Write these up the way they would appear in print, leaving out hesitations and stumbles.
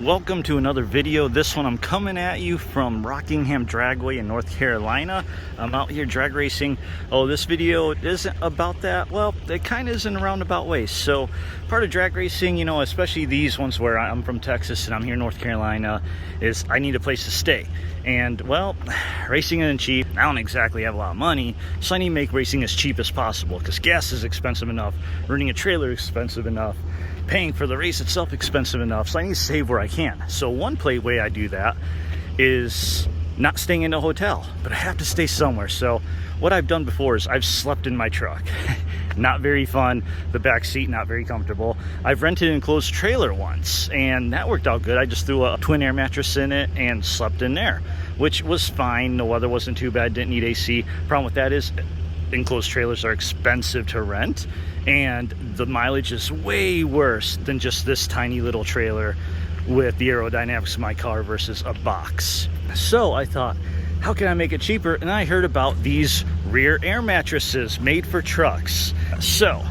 Welcome to another video. This one I'm coming at you from Rockingham Dragway in North Carolina. I'm out here drag racing. Oh, this video isn't about that. Well, it kind of is in a roundabout way. So part of drag racing, you know, especially these ones where I'm from Texas and I'm here in North Carolina, is I need a place to stay. And well, racing isn't cheap. I don't exactly have a lot of money, so I need to make racing as cheap as possible because gas is expensive enough, renting a trailer is expensive enough, paying for the race itself expensive enough, so I need to save where I can. So one way I do that is not staying in a hotel, but I have to stay somewhere. So what I've done before is I've slept in my truck. Not very fun. The back seat not very comfortable. I've rented an enclosed trailer once and that worked out good. I just threw a twin air mattress in it and slept in there, which was fine. The weather wasn't too bad, didn't need AC. Problem with that is enclosed trailers are expensive to rent and the mileage is way worse than just this tiny little trailer with the aerodynamics of my car versus a box. So I thought, how can I make it cheaper? And I heard about these rear air mattresses made for trucks. So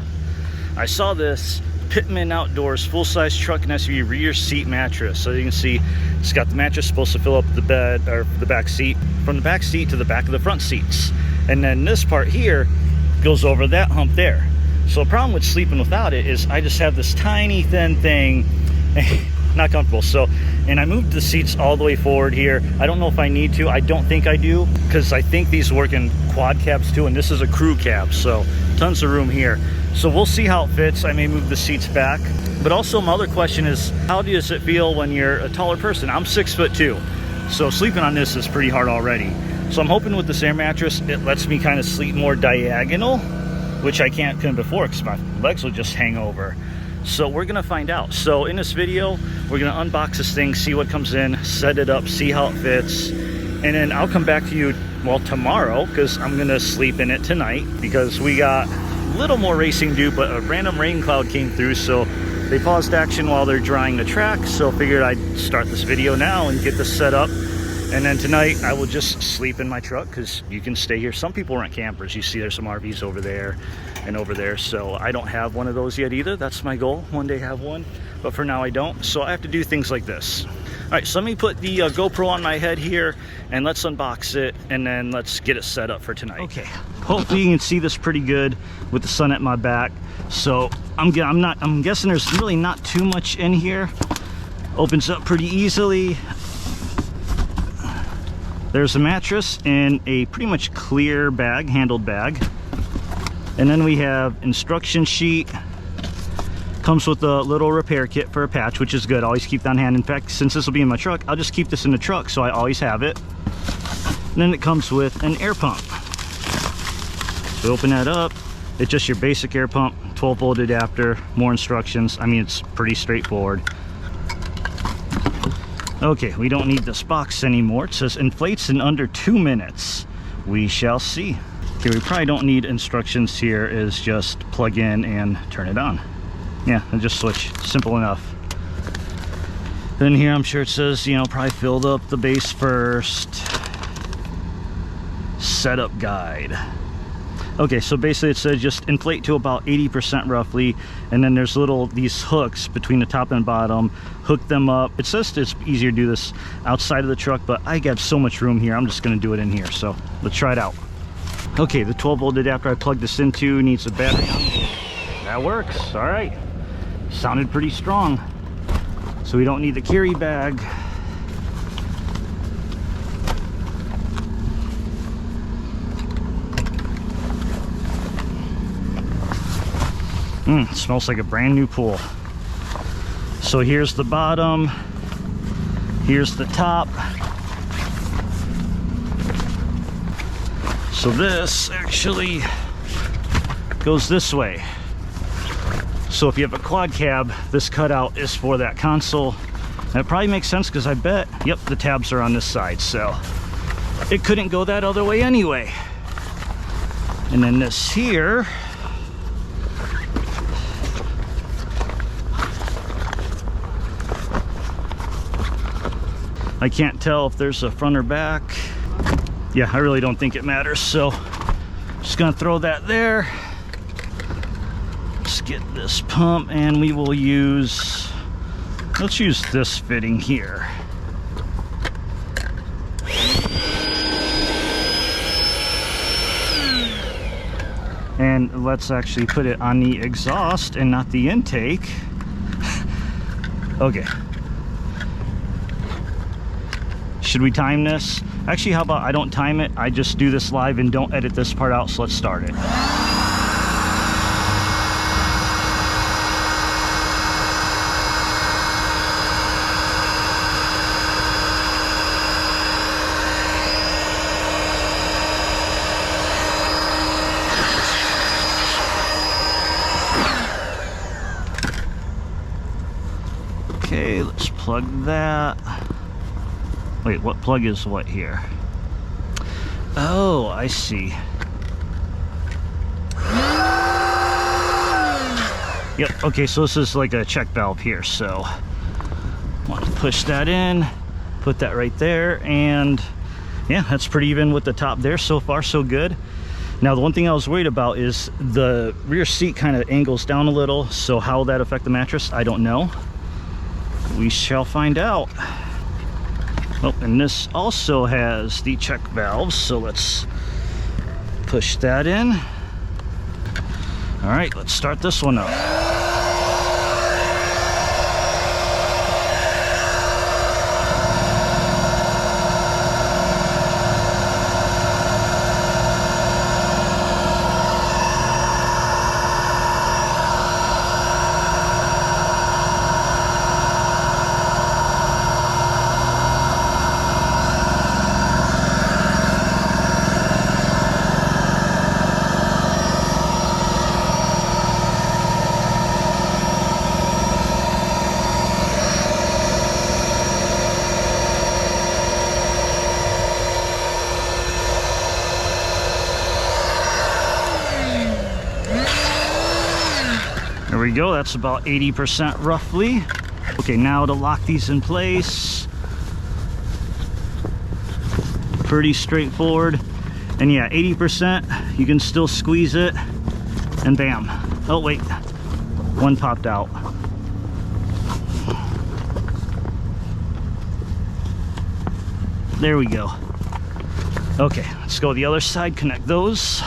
I saw this Pittman Outdoors full-size truck and SUV rear seat mattress. So you can see it's got the mattress supposed to fill up the bed or the back seat, from the back seat to the back of the front seats. And then this part here goes over that hump there. So the problem with sleeping without it is I just have this tiny thin thing, not comfortable. So, and I moved the seats all the way forward here. I don't know if I need to. I don't think I do, because I think these work in quad cabs too, and this is a crew cab, so tons of room here. So we'll see how it fits. I may move the seats back. But also my other question is, how does it feel when you're a taller person? I'm 6'2", so sleeping on this is pretty hard already. So I'm hoping with this air mattress, it lets me kind of sleep more diagonal, which I can't before because my legs will just hang over. So we're gonna find out. So in this video, we're gonna unbox this thing, see what comes in, set it up, see how it fits, and then I'll come back to you, well, tomorrow, because I'm gonna sleep in it tonight because we got a little more racing to do, but a random rain cloud came through, so they paused action while they're drying the track, so figured I'd start this video now and get this set up. And then tonight I will just sleep in my truck because you can stay here. Some people rent campers. You see there's some RVs over there and over there. So I don't have one of those yet either. That's my goal, one day have one. But for now I don't. So I have to do things like this. All right, so let me put the GoPro on my head here and let's unbox it and then let's get it set up for tonight. Okay, hopefully you can see this pretty good with the sun at my back. So I'm guessing there's really not too much in here. Opens up pretty easily. There's a mattress in a pretty much clear bag, handled bag. And then we have instruction sheet. Comes with a little repair kit for a patch, which is good. Always keep that on hand. In fact, since this will be in my truck, I'll just keep this in the truck so I always have it. And then it comes with an air pump. So open that up. It's just your basic air pump, 12-volt adapter, more instructions. I mean, it's pretty straightforward. Okay, we don't need this box anymore. It says inflates in under 2 minutes. We shall see. Okay, we probably don't need instructions here. Is just plug in and turn it on. Yeah, and just switch. Simple enough. Then here I'm sure it says, you know, probably filled up the base first. Setup guide. Okay, so basically it says just inflate to about 80% roughly, and then there's these hooks between the top and bottom. Hook them up. It says it's easier to do this outside of the truck, but I got so much room here, I'm just gonna do it in here. So let's try it out. Okay, the 12-volt adapter I plugged this into needs a battery on it. That works, all right. Sounded pretty strong. So we don't need the carry bag. It smells like a brand new pool. So here's the bottom, here's the top. So this actually goes this way. So if you have a quad cab, this cutout is for that console. And it probably makes sense because I bet, yep, the tabs are on this side, so it couldn't go that other way anyway. And then this here, I can't tell if there's a front or back. Yeah, I really don't think it matters, so just gonna throw that there. Let's get this pump and we will use Let's use this fitting here. And let's actually put it on the exhaust and not the intake. Okay. Should we time this? Actually, how about I don't time it, I just do this live and don't edit this part out, so let's start it. Okay, let's plug that. Wait, what plug is what here? Oh, I see. Yep, okay, so this is like a check valve here, so want to push that in, put that right there, and yeah, that's pretty even with the top there. So far, so good. Now, the one thing I was worried about is the rear seat kind of angles down a little, so how will that affect the mattress? I don't know. We shall find out. Oh, and this also has the check valves, so let's push that in. All right, let's start this one up. There we go, that's about 80% roughly. Okay, now to lock these in place. Pretty straightforward. And yeah, 80%, you can still squeeze it, and bam. Oh wait, one popped out. There we go. Okay, let's go to the other side, connect those.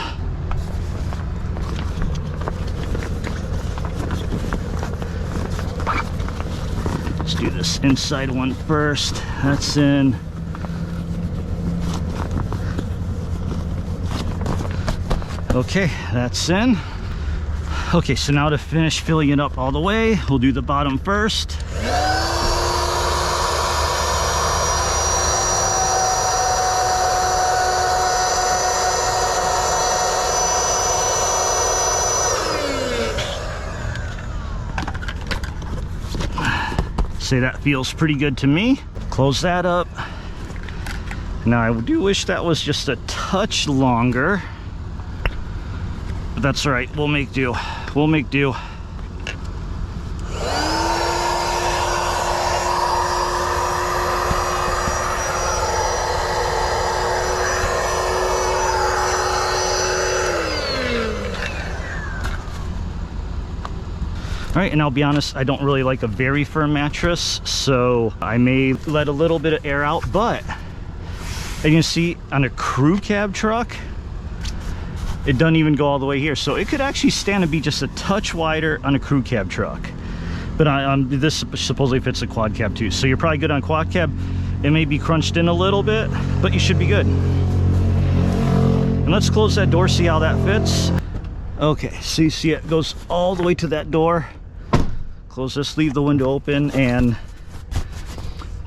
Let's do this inside one first. That's in. Okay, that's in. Okay, so now to finish filling it up all the way, we'll do the bottom first. Say that feels pretty good to me. Close that up. Now I do wish that was just a touch longer, but that's all right. We'll make do. We'll make do. All right, and I'll be honest, I don't really like a very firm mattress, so I may let a little bit of air out, but as you can see on a crew cab truck, it doesn't even go all the way here. So it could actually stand to be just a touch wider on a crew cab truck. But this supposedly fits a quad cab too. So you're probably good on quad cab. It may be crunched in a little bit, but you should be good. And let's close that door, see how that fits. Okay, so you see it goes all the way to that door. Close this, leave the window open, and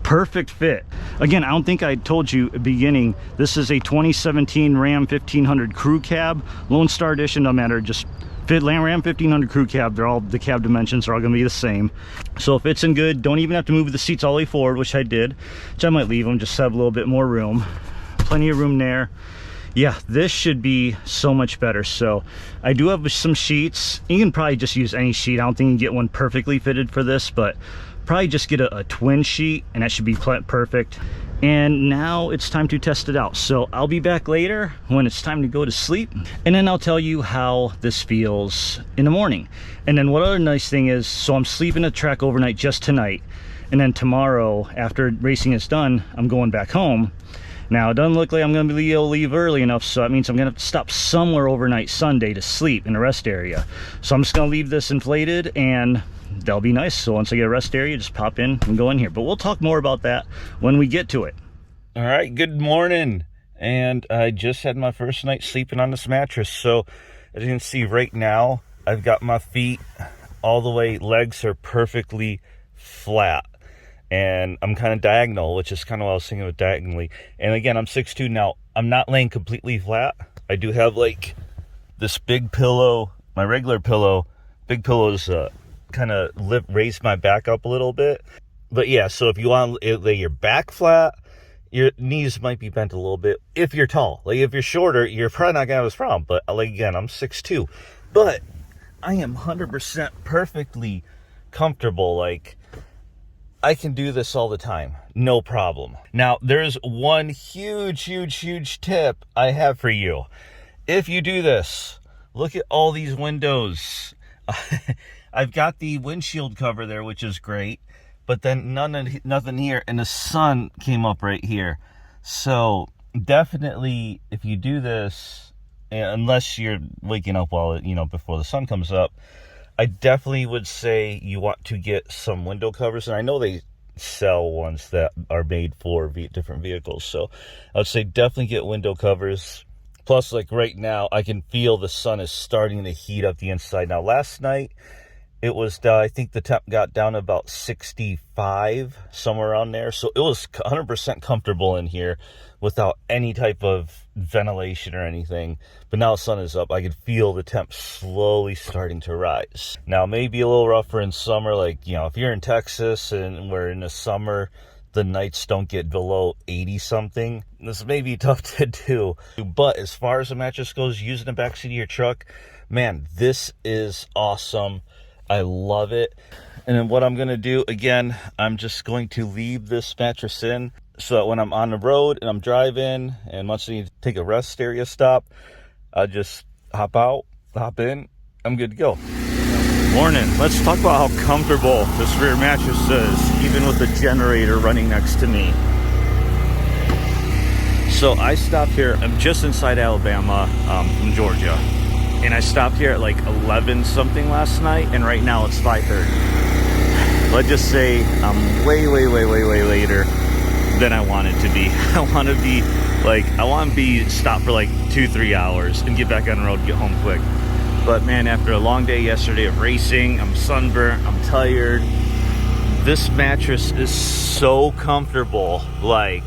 perfect fit. Again, I don't think I told you at the beginning, this is a 2017 Ram 1500 crew cab, Lone Star Edition, no matter, just fit Ram 1500 crew cab. They're all, the cab dimensions are all gonna be the same. So it fits in good. Don't even have to move the seats all the way forward, which I did, which I might leave them, just have a little bit more room. Plenty of room there. Yeah, this should be so much better. So I do have some sheets. You can probably just use any sheet. I don't think you can get one perfectly fitted for this, but probably just get a twin sheet and that should be perfect. And now it's time to test it out. So I'll be back later when it's time to go to sleep, and then I'll tell you how this feels in the morning. And then what other nice thing is, so I'm sleeping at the track overnight just tonight, And then tomorrow, after racing is done, I'm going back home. Now, it doesn't look like I'm going to be able to leave early enough, so that means I'm going to have to stop somewhere overnight Sunday to sleep in a rest area. So I'm just going to leave this inflated, and that'll be nice. So once I get a rest area, just pop in and go in here. But we'll talk more about that when we get to it. All right, good morning. And I just had my first night sleeping on this mattress. So as you can see right now, I've got my feet all the way, legs are perfectly flat. And I'm kind of diagonal, which is kind of what I was thinking of diagonally. And again, I'm 6'2". Now, I'm not laying completely flat. I do have like this big pillow, my regular pillow. Big pillows kind of raise my back up a little bit. But yeah, so if you want to lay your back flat, your knees might be bent a little bit. If you're tall, like if you're shorter, you're probably not gonna have this problem. But like again, I'm 6'2". But I am 100% perfectly comfortable. Like, I can do this all the time, no problem. Now, there's one huge tip I have for you. If you do this, look at all these windows. I've got the windshield cover there, which is great, but then nothing here, and the sun came up right here. So definitely, if you do this, unless you're waking up while before the sun comes up, I definitely would say you want to get some window covers. And I know they sell ones that are made for different vehicles. So I would say definitely get window covers. Plus, like right now, I can feel the sun is starting to heat up the inside. Now, last night, it was, I think the temp got down to about 65, somewhere around there. So it was 100% comfortable in here without any type of ventilation or anything. But now the sun is up, I can feel the temp slowly starting to rise. Now, it may be a little rougher in summer, like, if you're in Texas and we're in the summer, the nights don't get below 80 something. This may be tough to do. But as far as the mattress goes, using the backseat of your truck, man, this is awesome. I love it. And then what I'm going to do, again, I'm just going to leave this mattress in so that when I'm on the road and I'm driving and once I need to take a rest area stop, I'll just hop out, hop in, I'm good to go. Morning. Let's talk about how comfortable this rear mattress is, even with the generator running next to me. So I stopped here, I'm just inside Alabama from Georgia. And I stopped here at like 11 something last night, and right now it's 5:30. Let's just say I'm way later than I wanted to be. I want to be stopped for like 2-3 hours and get back on the road and get home quick. But man, after a long day yesterday of racing, I'm sunburnt, I'm tired. This mattress is so comfortable. Like,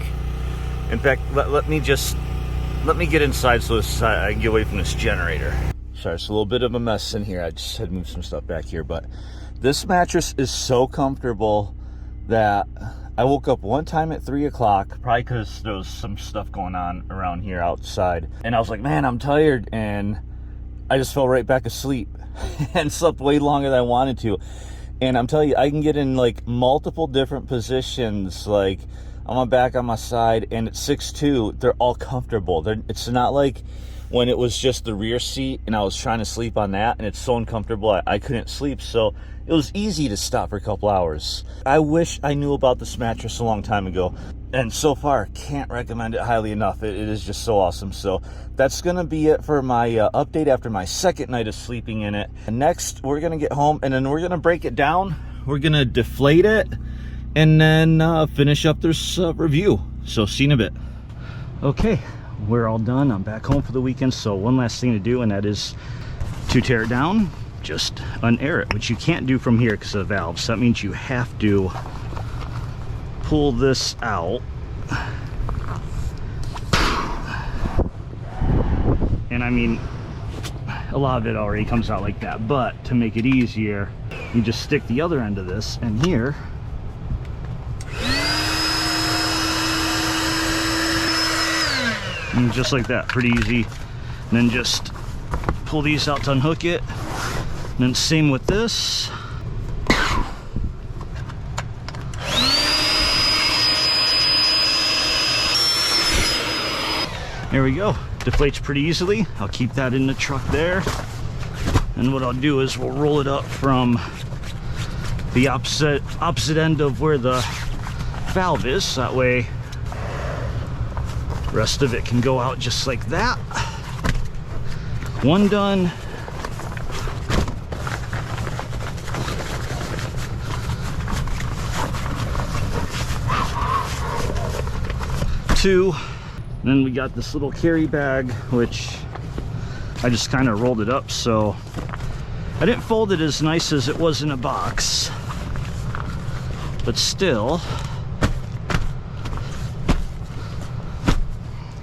in fact, let me get inside so I can get away from this generator. Sorry, it's a little bit of a mess in here. I just had to move some stuff back here. But this mattress is so comfortable that I woke up one time at 3 o'clock, probably because there was some stuff going on around here outside. And I was like, man, I'm tired. And I just fell right back asleep and slept way longer than I wanted to. And I'm telling you, I can get in like multiple different positions, like on my back, on my side, and at 6'2", they're all comfortable. It's not like when it was just the rear seat and I was trying to sleep on that and it's so uncomfortable I couldn't sleep. So it was easy to stop for a couple hours. I wish I knew about this mattress a long time ago, and so far can't recommend it highly enough. It is just so awesome. So that's gonna be it for my update after my second night of sleeping in it. And next we're gonna get home and then we're gonna break it down, we're gonna deflate it, and then finish up this review. So see you in a bit. Okay, we're all done. I'm back home for the weekend. So one last thing to do, and that is to tear it down, just unair it, which you can't do from here because of the valves. So that means you have to pull this out. And I mean, a lot of it already comes out like that, but to make it easier, you just stick the other end of this in here. And just like that, pretty easy. And then just pull these out to unhook it. And then same with this. There we go. Deflates pretty easily. I'll keep that in the truck there. And what I'll do is we'll roll it up from the opposite end of where the valve is. That way, the rest of it can go out just like that. One done. Two. And then we got this little carry bag, which I just kind of rolled it up, so I didn't fold it as nice as it was in a box, but still.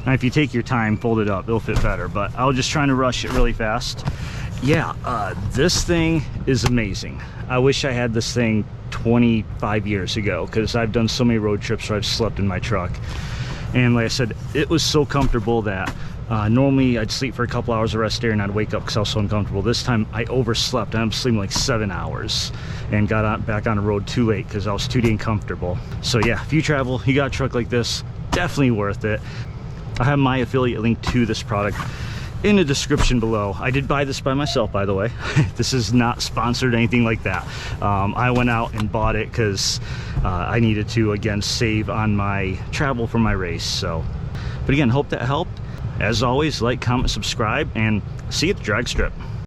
Now if you take your time, fold it up, it'll fit better, but I was just trying to rush it really fast. Yeah, this thing is amazing. I wish I had this thing 25 years ago, because I've done so many road trips where I've slept in my truck. And like I said, it was so comfortable that normally I'd sleep for a couple hours of rest there and I'd wake up because I was so uncomfortable. This time I overslept. I'm sleeping like 7 hours and got back on the road too late because I was too dang comfortable. So yeah, if you travel, you got a truck like this, definitely worth it. I have my affiliate link to this product in the description below. I did buy this by myself, by the way. This is not sponsored or anything like that. I went out and bought it because I needed to, again, save on my travel for my race. So, but again, hope that helped. As always, like, comment, subscribe, and see you at the drag strip.